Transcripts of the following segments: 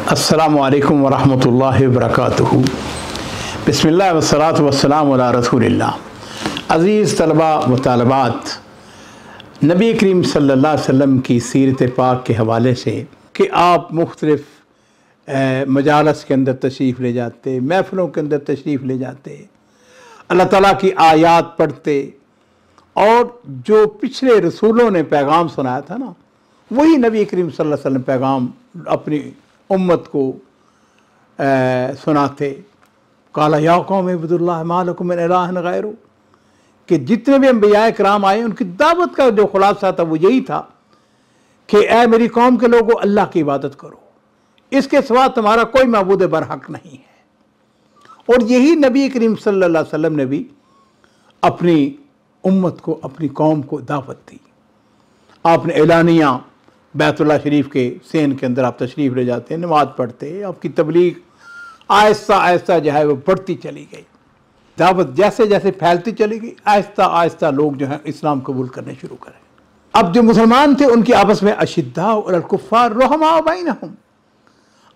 अस्सलामु अलैकुम वरहमतुल्लाहि वबरकातुहू। बिस्मिल्लाह वस्सलातु वस्सलामु अला रसूलिल्लाह। अज़ीज़ तलबा व तालिबात, नबी करीम सल्लल्लाहु अलैहि वसल्लम की सीरत पाक के हवाले से कि आप मुख्तलिफ़ मजालस के अंदर तशरीफ़ ले जाते, महफ़िलों के अंदर तशरीफ़ ले जाते, अल्लाह ताला की आयात पढ़ते और जो पिछले रसूलों ने पैगाम सुनाया था ना, वही नबी करीम सल्लल्लाहु अलैहि वसल्लम पैगाम अपनी उम्मत को सुनाते। काला या कौम इब्दुल्लाह मा लकुम मिन इलाहिन गैरुहू, कि जितने भी अंबिया कराम आए उनकी दावत का जो खुलासा था वो यही था कि ए मेरी कौम के लोगों, अल्लाह की इबादत करो, इसके सिवा तुम्हारा कोई माबूद बरहक नहीं है। और यही नबी करीम सल्लल्लाहु अलैहि वसल्लम ने भी अपनी उम्मत को, अपनी कौम को दावत दी। आपने एलानिया बैतुल्लाह शरीफ के सेन के अंदर आप तशरीफ़ ले जाते हैं, नमाज़ पढ़ते, आपकी तबलीग आहिस्ता आहिस्ता जो है वो बढ़ती चली गई। दावत जैसे जैसे फैलती चली गई, आहिस्ता आहिस्ता लोग जो है इस्लाम कबूल करने शुरू करें। अब जो मुसलमान थे उनकी आपस में अशिद्दा अलल कुफ़्फ़ार रुहमा बैनहुम,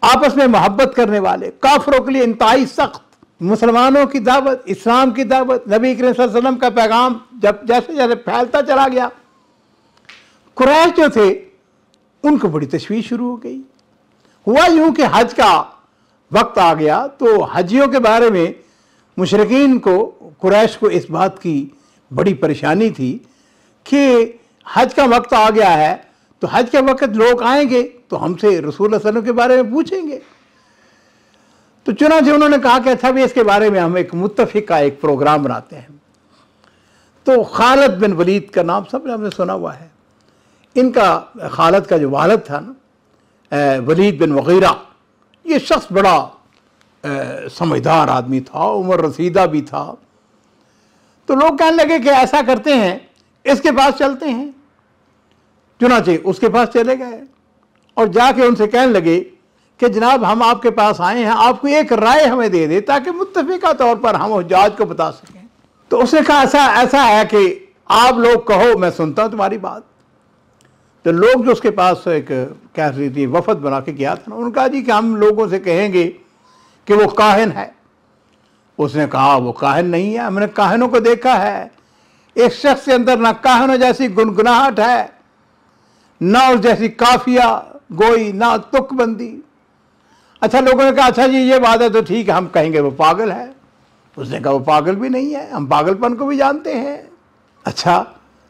आपस में मोहब्बत करने वाले, काफिरों के लिए इंतहाई सख्त। मुसलमानों की दावत, इस्लाम की दावत, नबी करीम सल्लल्लाहु अलैहि वसल्लम का पैगाम जब जैसे जैसे फैलता चला गया, कुरैश जो थे उनको बड़ी तशवीश शुरू हो गई। हुआ यूं कि हज का वक्त आ गया तो हजियों के बारे में मुशरिकीन को, कुरैश को इस बात की बड़ी परेशानी थी कि हज का वक्त आ गया है तो हज के वक्त लोग आएंगे तो हमसे रसूल सल्लल्लाहु अलैहि वसल्लम के बारे में पूछेंगे। तो चुनांचे उन्होंने कहा कि अच्छा भी इसके बारे में हम एक मुत्तफ़िक़ का एक प्रोग्राम बनाते हैं। तो खालिद बिन वलीद का नाम सब ने हमने सुना हुआ है। इनका खालिद का जो वालिद था ना, वलीद बिन मुगीरा, ये शख्स बड़ा समझदार आदमी था, उम्र रसीदा भी था। तो लोग कहने लगे कि ऐसा करते हैं, इसके पास चलते हैं। चुनांचे उसके पास चले गए और जाके उनसे कहने लगे कि जनाब हम आपके पास आए हैं, आपको एक राय हमें दे दे ताकि मुत्तफ़िक़ा तौर पर हम हुज्जाज को बता सकें। तो उसने कहा ऐसा है कि आप लोग कहो, मैं सुनता हूँ तुम्हारी बात। तो लोग जो उसके पास एक कह रही थी वफद बना के गया था ना, उन्होंने कहा जी कि हम लोगों से कहेंगे कि वो काहिन है। उसने कहा वो काहिन नहीं है, हमने काहिनों को देखा है। एक शख्स के अंदर ना काहिनों जैसी गुनगुनाहट है, ना उस जैसी काफिया गोई, ना तुकबंदी। अच्छा, लोगों ने कहा अच्छा जी ये बात है तो ठीक है, हम कहेंगे वो पागल है। उसने कहा वो पागल भी नहीं है, हम पागलपन को भी जानते हैं। अच्छा,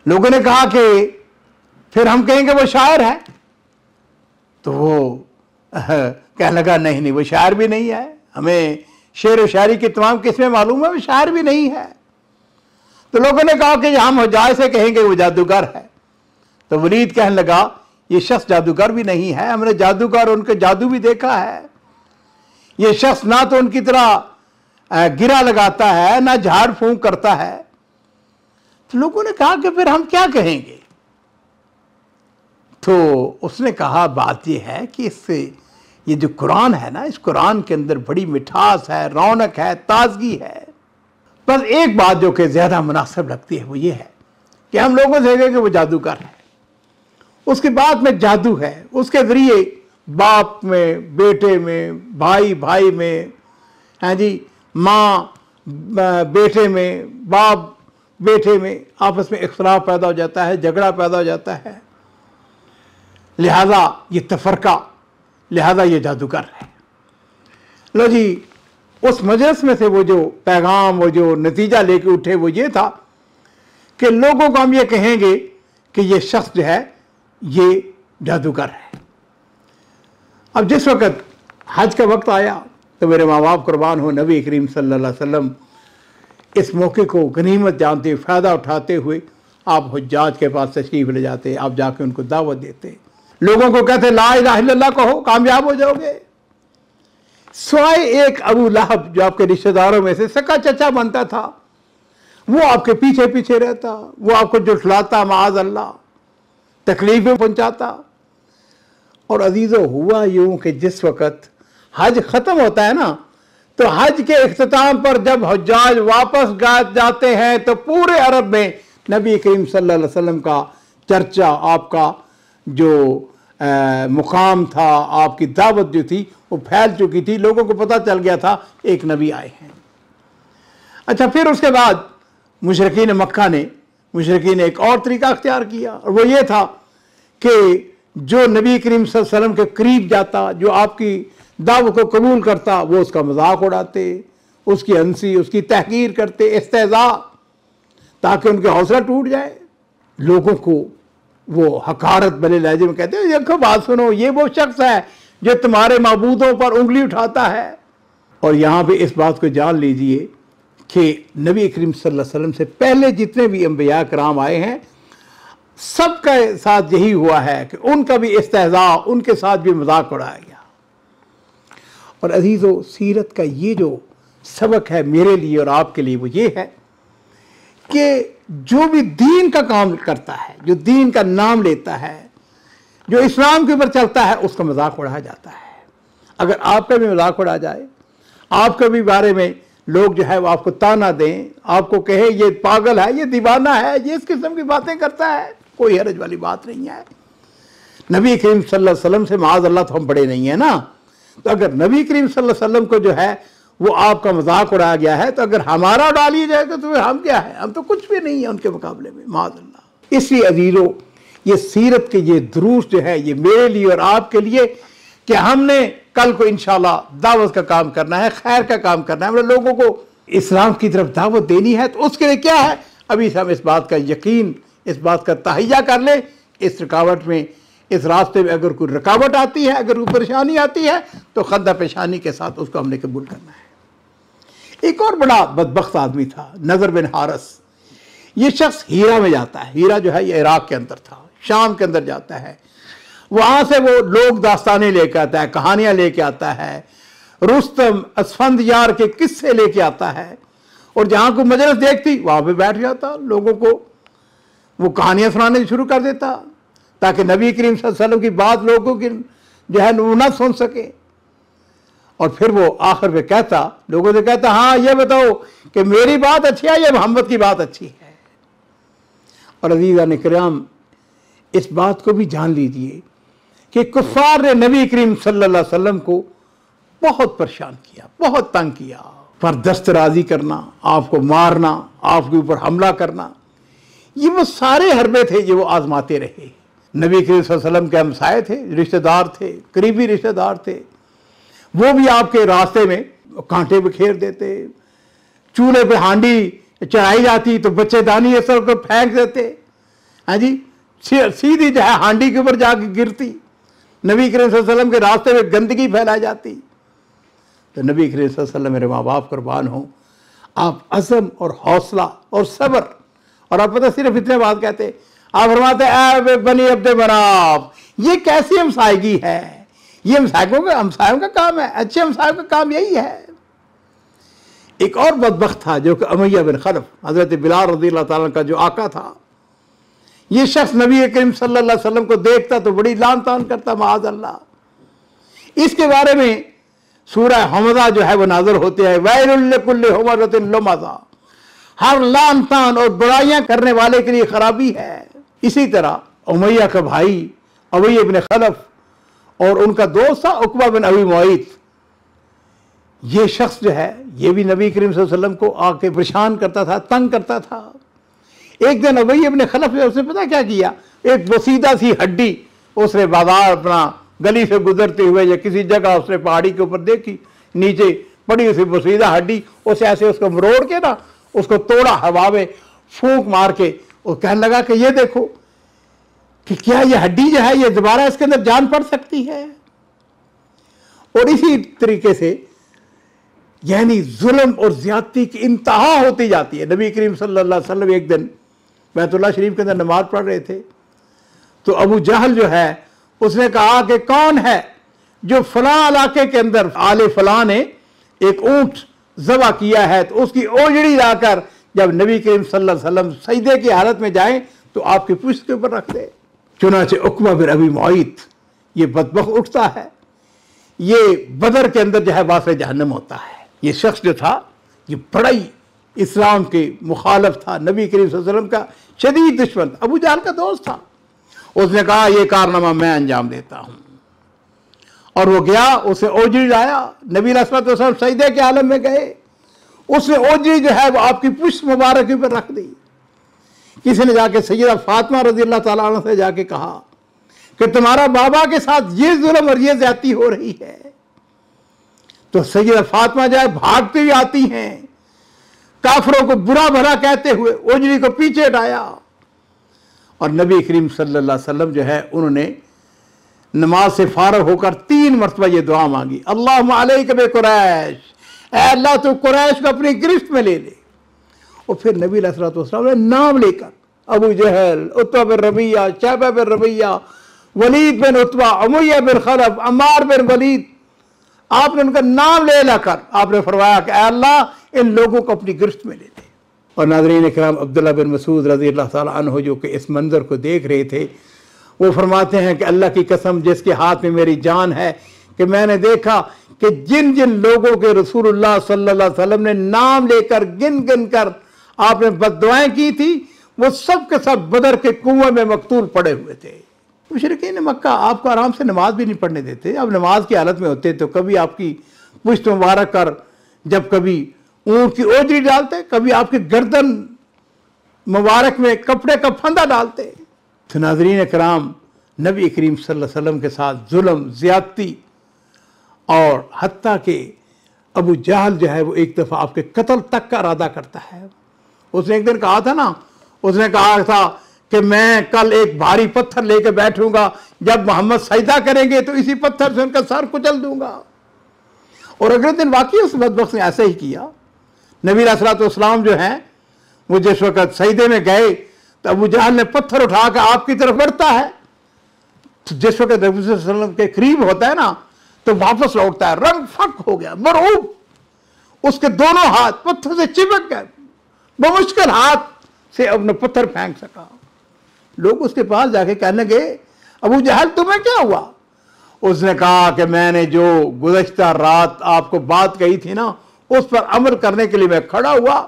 लोगों ने कहा कि फिर हम कहेंगे वो शायर है। तो वो कहने लगा नहीं नहीं, वो शायर भी नहीं है, हमें शेर व शायरी की तमाम किस्में मालूम है, वो शायर भी नहीं है। तो लोगों ने कहा कि हम हुज्जाज से कहेंगे वो जादूगर है। तो वलीद कहने लगा ये शख्स जादूगर भी नहीं है, हमने जादूगर उनके जादू भी देखा है। ये शख्स ना तो उनकी तरह गिरा लगाता है, ना झाड़ फूंक करता है। तो लोगों ने कहा कि फिर हम क्या कहेंगे। तो उसने कहा बात यह है कि इससे ये जो कुरान है ना, इस कुरान के अंदर बड़ी मिठास है, रौनक है, ताजगी है। बस एक बात जो कि ज़्यादा मुनासिब लगती है वो ये है कि हम लोगों से कहें कि वो जादूगर है, उसके बाद में जादू है, उसके ज़रिए बाप में, बेटे में, भाई भाई में, हैं जी, माँ बेटे में, बाप बेटे में आपस में इख्तिलाफ पैदा हो जाता है, झगड़ा पैदा हो जाता है। लिहाजा ये तफरका, लिहाजा ये जादूगर है। लो जी, उस मजलिस में से वो जो पैगाम, वो जो नतीजा लेके उठे वो ये था कि लोगों को हम ये कहेंगे कि ये शख्स जो है ये जादूगर है। अब जिस वक़्त हज का वक्त आया तो मेरे माँ बाप कुर्बान हो, नबी करीम सल्लल्लाहु अलैहि वसल्लम इस मौके को गनीमत जानते, फ़ायदा उठाते हुए आप हुज्जाज के पास तशरीफ़ ले जाते, आप जाके उनको दावत देते, लोगों को कहते ला इलाहा इल्लल्लाह कहो, कामयाब हो जाओगे। स्वाय एक अबू लहब जो आपके रिश्तेदारों में से सका चचा बनता था, वो आपके पीछे पीछे रहता, वो आपको जुटलाता, माज़ अल्लाह तकलीफ़ें पहुंचाता। और अजीज़ों, हुआ यूं कि जिस वक़्त हज ख़त्म होता है ना, तो हज के इख्तिताम पर जब हुज्जाज वापस जाते हैं तो पूरे अरब में नबी करीम सल्लल्लाहु अलैहि वसल्लम का चर्चा, आपका जो मुकाम था, आपकी दावत जो थी वो फैल चुकी थी, लोगों को पता चल गया था एक नबी आए हैं। अच्छा, फिर उसके बाद मुशरिकीन मक्का ने एक और तरीका अख्तियार किया, और वो ये था कि जो नबी करीम सल्लल्लाहु अलैहि वसल्लम के करीब जाता, जो आपकी दावत को कबूल करता, वो उसका मजाक उड़ाते, उसकी हंसी, उसकी तहकीर करते, इस्तेज़ा, ताकि उनके हौसला टूट जाए। लोगों को वो हकारत भले लहजे में कहते हैं, देखो बात सुनो, ये वो शख्स है जो तुम्हारे माबूदों पर उंगली उठाता है। और यहाँ पे इस बात को जान लीजिए कि नबी करीम सल्लल्लाहु अलैहि वसल्लम से पहले जितने भी अंबिया कराम आए हैं, सबके साथ यही हुआ है कि उनका भी इस्तेज़ा, उनके साथ भी मजाक उड़ाया गया। और अजीज़ो, सीरत का ये जो सबक है मेरे लिए और आपके लिए, वो ये है कि जो भी दीन का काम करता है, जो दीन का नाम लेता है, जो इस्लाम के ऊपर चलता है, उसका मजाक उड़ाया जाता है। अगर आपका भी मजाक उड़ाया जाए, आपके भी बारे में लोग जो है वो आपको ताना दें, आपको कहे ये पागल है, ये दीवाना है, ये इस किस्म की बातें करता है, कोई हरज वाली बात नहीं है। नबी करीम सल्लल्लाहु अलैहि वसल्लम से माज़अल्लाह तो हम बड़े नहीं है ना। तो अगर नबी करीम सल्लल्लाहु अलैहि वसल्लम को जो है वो आपका मजाक उड़ाया गया है, तो अगर हमारा उड़ा लिया जाएगा तो हम क्या है, हम तो कुछ भी नहीं है उनके मुकाबले में, माज़अल्लाह। इसलिए अजीज़ों, ये सीरत के ये दुरूस जो है, ये मेरे लिए और आपके लिए कि हमने कल को इंशाल्लाह दावत का काम करना है, खैर का काम करना है, हमने लोगों को इस्लाम की तरफ दावत देनी है। तो उसके लिए क्या है, अभी से हम इस बात का यकीन, इस बात का तहैया कर ले। इस रुकावट में, इस रास्ते में अगर कोई रुकावट आती है, अगर कोई परेशानी आती है, तो खद्दा पेशानी के साथ उसको हमने कबूल करना है। एक और बड़ा बदबख्त आदमी था, नज़र बिन हारिस। ये शख्स हीरा में जाता है। हीरा जो है ये इराक के अंदर था, शाम के अंदर जाता है। वहाँ से वो लोग दास्तानें लेके आता है, कहानियाँ लेके आता है, रुस्तम असफंदयार के किस्से लेके आता है, और जहाँ को मजलिस देखती वहाँ पे बैठ जाता, लोगों को वो कहानियाँ सुनाने शुरू कर देता, ताकि नबी करीम सल्लल्लाहु अलैहि वसल्लम की बात लोगों की जो है वो न सुन सके। और फिर वो आखिर में कहता, लोगों से कहता, हाँ ये बताओ कि मेरी बात अच्छी है या मोहम्मद की बात अच्छी है। और अज़ीज़ान किराम, इस बात को भी जान लीजिए कि कुफ़ार ने नबी करीम सल्लल्लाहु अलैहि वसल्लम को बहुत परेशान किया, बहुत तंग किया। पर दस्तराजी करना, आपको मारना, आपके ऊपर हमला करना, ये वो सारे हरबे थे जो वो आजमाते रहे। नबी करीम सल्लल्लाहु अलैहि वसल्लम के हमसाए थे, रिश्तेदार थे, करीबी रिश्तेदार थे, वो भी आपके रास्ते में कांटे बिखेर देते, चूल्हे पे हांडी चढ़ाई जाती तो बच्चेदानी इस तरह को फेंक देते, हाँ जी, सीधी जो है हांडी के ऊपर जाके गिरती। नबी करीम सल्लल्लाहु अलैहि वसल्लम के रास्ते में गंदगी फैलाई जाती। तो नबी करीम सल्लल्लाहु अलैहि वसल्लम, मेरे माँ बाप कुर्बान हो, आप अज़म और हौसला और सब्र, और आप पता सिर्फ इतने बात कहते, आप फरमाते ऐ बनी अब्दे मनाफ, ये कैसी हमसायगी है, ये हमसायों का काम है, अच्छे हमसायों का काम यही है। एक और बदबख्त था जो कि उमैया बिन खलफ, हज़रत बिलाल रज़ियल्लाहु ताला का जो आका था। ये शख्स नबी करीम सल्लल्लाहु अलैहि वसल्लम को देखता तो बड़ी लान तान करता, माअज़ल्लाह। इसके बारे में सूरह हमज़ा जो है वो नाज़िल होते हैं, वैलुल लिकुल्लि हुमज़तिन लुमज़ा, हर लान तान और बुराइयां करने वाले के लिए खराबी है। इसी तरह उमैया का भाई उमैया बिन खलफ और उनका दोस्त था उक़बा बिन अबी मुअय्यिद, ये शख्स जो है ये भी नबी करीम सल्लल्लाहु अलैहि वसल्लम को आके परेशान करता था, तंग करता था। एक दिन उमैया बिन खलफ ने उसने पता क्या किया, एक वसीदा सी हड्डी उसने बाजार अपना गली से गुजरते हुए या किसी जगह उसने पहाड़ी के ऊपर देखी, नीचे पड़ी उसी वसीदा हड्डी, उसे ऐसे उसको मरोड़ के ना उसको तोड़ा, हवा में फूंक मार के, और कहने लगा कि ये देखो कि क्या ये हड्डी जो है ये दोबारा इसके अंदर जान पड़ सकती है। और इसी तरीके से यानी जुल्म और ज्यादती की इंतहा होती जाती है। नबी करीम सल्लल्लाहु अलैहि वसल्लम एक दिन बैतुल्लाह शरीफ के अंदर नमाज पढ़ रहे थे, तो अबू जहल जो है उसने कहा कि कौन है जो फलां इलाके के अंदर आले फलां ने एक ऊंट ज़बह किया है, तो उसकी ओजड़ी लाकर जब नबी करीम सल्लल्लाहु अलैहि वसल्लम सजदे की हालत में जाएं तो आपकी पुश्त के ऊपर रख दे। चुनाचे उक़बा बिन अबी मुअय्यिद ये बदबख्त उठता है, ये बदर के अंदर जो है वाक़े जहन्नम होता है। ये शख्स जो था ये बड़ा ही इस्लाम के मुखालफ था, नबी करीम सल्लल्लाहु अलैहि वसल्लम का शदीद दुश्मन, अबू जहल का दोस्त था। उसने कहा ये कारनामा मैं अंजाम देता हूं, और वो गया, उसे ओजरी लाया। नबी अलैहिस्सलाम सजदे के आलम में गए, उसने ओजरी जो है वो आपकी पुष्ट मुबारक पर रख दी। किसी ने जाके सैयदा फातिमा रज़ी अल्लाह तआला अन्हा से जाके कहा कि तुम्हारा बाबा के साथ ये जुल्म और ये ज्यादती हो रही है। तो सैयदा फातिमा जो है भागती हुई आती हैं, काफिरों को बुरा भला कहते हुए ओजरी को पीछे हटाया, और नबी करीम सल्लल्लाहु अलैहि वसल्लम जो है उन्होंने नमाज से फारग होकर 3 मरतबा ये दुआ मांगी, अल्लाहुम्मा अलैका बि कुरैश, ऐ अल्लाह तो कुरैश को अपनी गिरफ्त में ले ले। और फिर नबी अलैहिस्सलातु वस्सलाम ने नाम लेकर अबू जहल, उत्बा बिन रबिया, शैबा बिन रबिया, वलीद बिन उत्बा, उमैया बिन खलफ, अम्मार बिन वलीद, आपने उनका नाम ले लाकर आपने फरमाया कि ऐ अल्लाह इन लोगों को अपनी गिरफ्त में ले ले। और नाज़रीन इकराम, अब्दुल्लाह बिन मसूद रज़ी अल्लाह तआला अन्हु जो कि इस मंजर को देख रहे थे, वो फरमाते हैं कि अल्लाह की कसम जिसके हाथ में मेरी जान है कि मैंने देखा कि जिन जिन लोगों के रसूलुल्लाह सल्लल्लाहु अलैहि वसल्लम ने नाम लेकर गिन गिन कर आपने बद्दुआएं की थी, वो सब के सब बदर के कुएं में मकतूल पड़े हुए थे। मुशरिकीन मक्का आपको आराम से नमाज भी नहीं पढ़ने देते। अब नमाज की हालत में होते तो कभी आपकी पुश्त मुबारक कर, जब कभी ऊँट की ओजरी डालते, कभी आपकी गर्दन मुबारक में कपड़े का फंदा डालते। तो नाज़रीन कराम, नबी करीम सल्लल्लाहु अलैहि वसल्लम के साथ जुल्म, ज़्यादती, और हत्ता के अबू जहल जो है वो एक दफ़ा आपके कत्ल तक का इरादा करता है। उसने एक दिन कहा था ना, उसने कहा था कि मैं कल एक भारी पत्थर लेकर बैठूंगा, जब मोहम्मद सजदा करेंगे तो इसी पत्थर से उनका सर कुचल दूंगा। और अगले दिन वाकई उस बदबख्त ने ऐसा ही किया। नबी अलैहिस्सलाम जो हैं वो जिस वक्त सजदे में गए तो अबू जहल ने पत्थर उठाकर आपकी तरफ बढ़ता है, तो जिस वक्त नबी सल्लल्लाहु अलैहि वसल्लम के करीब होता है ना तो वापस लौटता है, रंग फक हो गया, मरऊब, उसके दोनों हाथ पत्थर से चिपक गए, बमुश्किल हाथ से अपने पत्थर फेंक सका। लोग उसके पास जाके कहने लगे, अबू जहल तुम्हें क्या हुआ? उसने कहा कि मैंने जो गुज़श्ता रात आपको बात कही थी ना, उस पर अमल करने के लिए मैं खड़ा हुआ।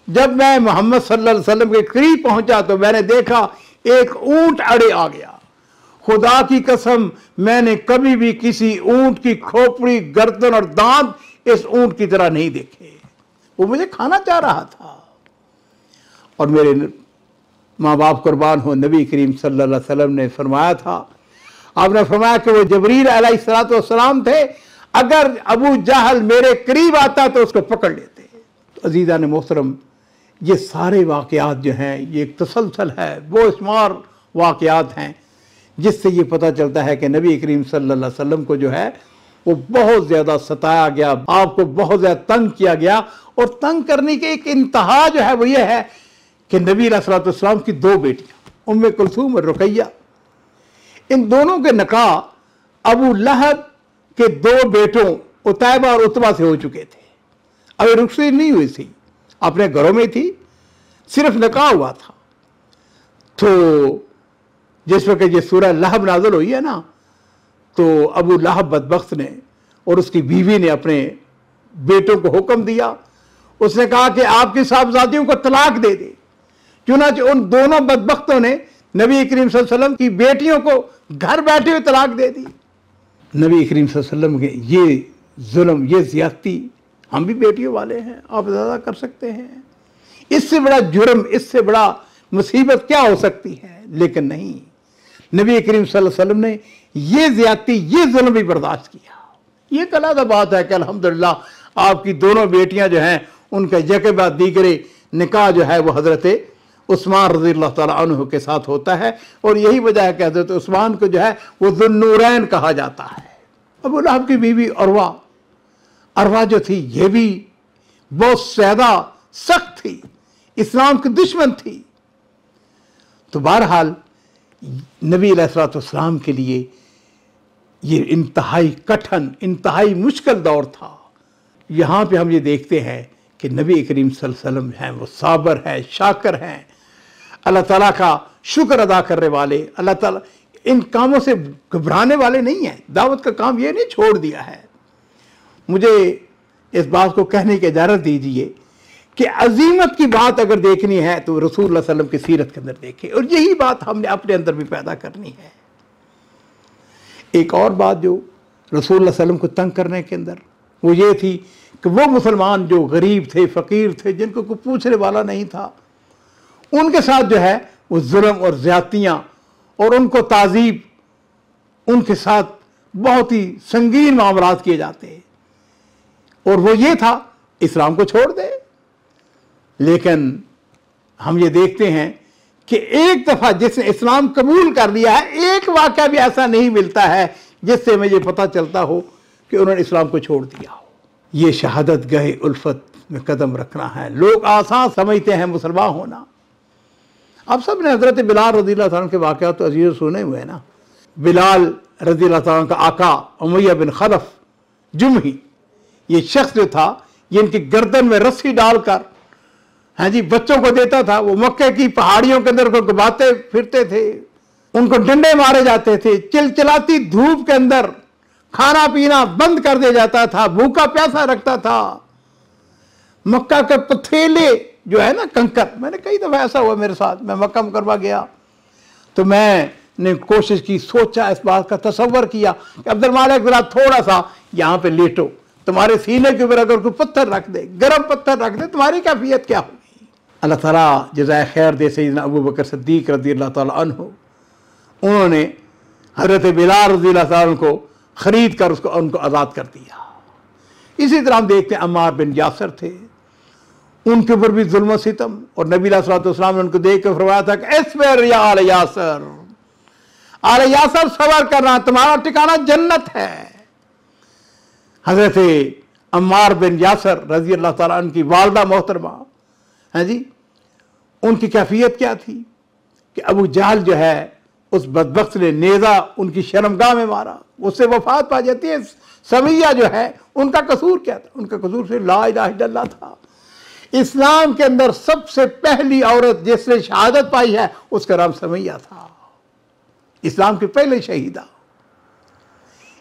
जब मैं मोहम्मद सल्लल्लाहु अलैहि वसल्लम के करीब पहुंचा तो मैंने देखा एक ऊंट अड़े आ गया। खुदा की कसम, मैंने कभी भी किसी ऊंट की खोपड़ी, गर्दन और दांत इस ऊंट की तरह नहीं देखे। वो मुझे खाना चाह रहा था। और मेरे माँ बाप कुर्बान हो, नबी करीम सल्लल्लाहु अलैहि वसल्लम ने फरमाया था, आपने फरमाया कि वो जबरील अलैहिस्सलातु वस्सलाम थे, अगर अबू जहल मेरे करीब आता तो उसको पकड़ लेते। तो अजीज़ान मोहतरम, ये सारे वाक़यात जो हैं ये एक तसलसल है, बेशुमार वाक़यात हैं, जिससे ये पता चलता है कि नबी करीम सल्लल्लाहु अलैहि वसल्लम को जो है वो बहुत ज़्यादा सताया गया, आपको बहुत ज़्यादा तंग किया गया। और तंग करने की एक इंतहा जो है वो ये है कि नबी अलैहिस्सलातु वस्सलाम की 2 बेटियां उम्मे कुलसूम और रुकैया, इन दोनों के निकाह अबू लहब के 2 बेटों उतैबा और उतबा से हो चुके थे। अभी रुखसती नहीं हुई थी, अपने घरों में थी, सिर्फ निकाह हुआ था। तो जिस वक्त ये सूरह लहब नाज़िल हुई है ना, तो अबू लहब बदबख्त ने और उसकी बीवी ने अपने बेटों को हुक्म दिया। उसने कहा कि आपकी साहबजादियों को तलाक दे दे। चुनांचे उन दोनों बदबख्तों ने नबी करीम सल्लल्लाहु अलैहि वसल्लम की बेटियों को घर बैठे हुए तलाक दे दी। नबी करीम सल्लल्लाहु अलैहि वसल्लम के ये जुल्म, ये ज़्यादती, हम भी बेटियों वाले हैं, आप ज़्यादा कर सकते हैं। इससे बड़ा जुर्म, इससे बड़ा मुसीबत क्या हो सकती है? लेकिन नहीं, नबी करीम सल्लल्लाहु अलैहि वसल्लम ने ये ज़्यादती, ये जुल्म भी बर्दाश्त किया। ये एक अलग बात है कि अल्हम्दुलिल्लाह आपकी दोनों बेटियां जो हैं उनका यके बाद दीगरे निकाह जो है वो हज़रत उस्मान रज़ियल्लाहु ताला अन्हु के साथ होता है। और यही वजह है कि हज़रत उस्मान को जो है वो ज़ुन्नूरैन कहा जाता है। अबू लहब की बीवी अरवा जो थी ये भी बहुत ज़्यादा सख्त थी, इस्लाम की दुश्मन थी। तो बहरहाल नबी अलैहिस्सलातु वस्सलाम के लिए ये इंतहाई कठिन, इंतहाई मुश्किल दौर था। यहाँ पे हम ये देखते हैं कि नबी करीम सल्लल्लाहु अलैहि वसल्लम हैं वो साबर हैं, शाकर हैं, अल्लाह ताला का शुक्र अदा करने वाले, अल्लाह ताला इन कामों से घबराने वाले नहीं हैं। दावत का काम ये नहीं छोड़ दिया है। मुझे इस बात को कहने की इजाज़त दीजिए कि अजीमत की बात अगर देखनी है तो रसूल सल्लल्लाहु अलैहि वसल्लम की सीरत के अंदर देखें, और यही बात हमने अपने अंदर भी पैदा करनी है। एक और बात जो रसूल सल्लल्लाहु अलैहि वसल्लम को तंग करने के अंदर वो ये थी कि वो मुसलमान जो गरीब थे, फ़कीर थे, जिनको कोई पूछने वाला नहीं था, उनके साथ जो है वो जुल्म और ज़्यादतियाँ और उनको ताज़ीब, उनके साथ बहुत ही संगीन मामलात किए जाते हैं। और वो ये था इस्लाम को छोड़ दे। लेकिन हम ये देखते हैं कि एक दफ़ा जिसने इस्लाम कबूल कर लिया है, एक वाक़या भी ऐसा नहीं मिलता है जिससे मुझे पता चलता हो कि उन्होंने इस्लाम को छोड़ दिया हो। ये शहादत गए उल्फत में कदम रखना है। लोग आसान समझते हैं मुसलमान होना। अब सब ने हज़रत बिलाल रज़ियल्लाहु ताला के वाक़यात तो अजीज़ सुने हुए हैं ना। बिलाल रज़ियल्लाहु ताला का आका उमय्या बिन खलफ जुमही, ये शख्स जो था, ये इनकी गर्दन में रस्सी डालकर, हाँ जी, बच्चों को देता था। वो मक्के की पहाड़ियों के अंदर को घुमाते फिरते थे, उनको डंडे मारे जाते थे, चिलचिलाती धूप के अंदर खाना पीना बंद कर दिया जाता था, भूखा प्यासा रखता था। मक्का के पथरीले जो है ना कंकर, मैंने कई दफ़ा ऐसा हुआ मेरे साथ, मैं मक्का मुकर्रमा गया तो मैंने कोशिश की, सोचा, इस बात का तसव्वुर किया कि अब्दुल मालिक ज़रा थोड़ा सा यहाँ पे लेटो, तुम्हारे सीने के ऊपर अगर कोई पत्थर रख दे, गर्म पत्थर रख दे, तुम्हारी कैफियत क्या होगी। अल्लाह ताला जज़ाए खैर दे सैयदना अबू बकर सिद्दीक़ रज़ियल्लाहु ताला अन्हु, उन्होंने हज़रत बिलाल रज़ियल्लाहु ताला को ख़रीद कर उनको आज़ाद कर दिया। इसी तरह हम देखते हैं अम्मार बिन यासर थे, उनके ऊपर भी जुल्म सितम, और नबी अलैहि सल्लम ने उनको देख कर फरमाया था कि इस्बिर या आले यासर, आले यासर सबर करना, तुम्हारा ठिकाना जन्नत है। हज़रत अम्मार बिन यासर रज़ियल्लाहु ताला अन्हु की वालदा मोहतरमा, हैं जी, उनकी कैफियत क्या थी कि अबू जहल जो है उस बदबख्त ने नेज़ा उनकी शर्मगाह में मारा, उससे वफात पा जाती है। समैया जो है उनका कसूर क्या था? उनका कसूर सिर्फ ला इलाहा इल्लल्लाह था। इस्लाम के अंदर सबसे पहली औरत जिसने शहादत पाई है उसका नाम समैया था, इस्लाम के पहले शहीदा।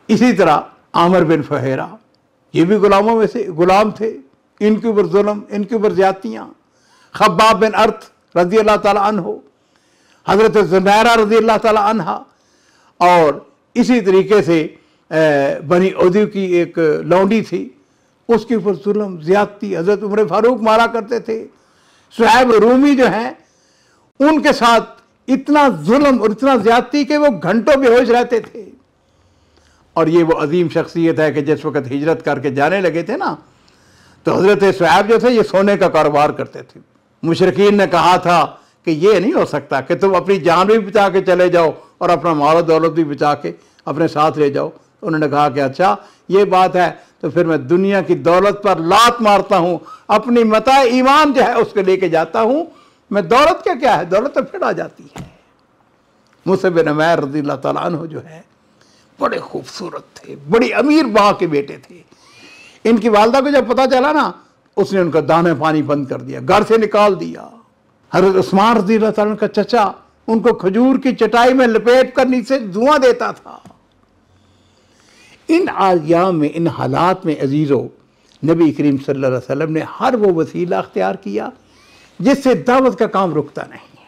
इसी तरह आमिर बिन फहेरा, ये भी गुलामों में से गुलाम थे, इनके ऊपर जुल्म, इनके ऊपर ज्यादतियाँ। खब्बाब बिन अर्थ रज़ियल्लाहु ताला अन्हु, हज़रत ज़ुनैरा रज़ियल्लाहु ताला अन्हा, और इसी तरीके से बनी उदी की एक लौंडी थी, उसके ऊपर जुल्म ज्यादती हज़रत उमर फारूक मारा करते थे। सुहैब रूमी जो हैं उनके साथ इतना जुल्म और इतना ज्यादती कि वो घंटों बेहोश रहते थे। और ये वो अजीम शख्सियत है कि जिस वक्त हिजरत करके जाने लगे थे ना, तो हज़रत सुहैब जो थे ये सोने का कारोबार करते थे। मुशरिकीन ने कहा था कि ये नहीं हो सकता कि तुम अपनी जान भी बचा के चले जाओ और अपना माल दौलत भी बचा के अपने साथ ले जाओ। उन्होंने कहा कि अच्छा ये बात है तो फिर मैं दुनिया की दौलत पर लात मारता हूँ, अपनी मता ईमान जो है उसको लेके जाता हूँ। मैं दौलत क्या है, दौलत तो फिर आ जाती है। मुसा बिन उमैर रज़ियल्लाहु ताला अन्हु जो है बड़े खूबसूरत थे, बड़ी अमीर बाँ के बेटे थे। इनकी वालदा को जब पता चला ना, उसने उनका दाने पानी बंद कर दिया, घर से निकाल दिया। हज़रत उस्मान रज़ियल्लाहु ताला का चचा उनको खजूर की चटाई में लपेट कर नीचे धुआं देता था। इन आयाम में, इन हालात में अजीज़ों, नबी करीम सल्लल्लाहु अलैहि वसल्लम ने हर वो वसीला अख्तियार किया जिससे दावत का काम रुकता नहीं।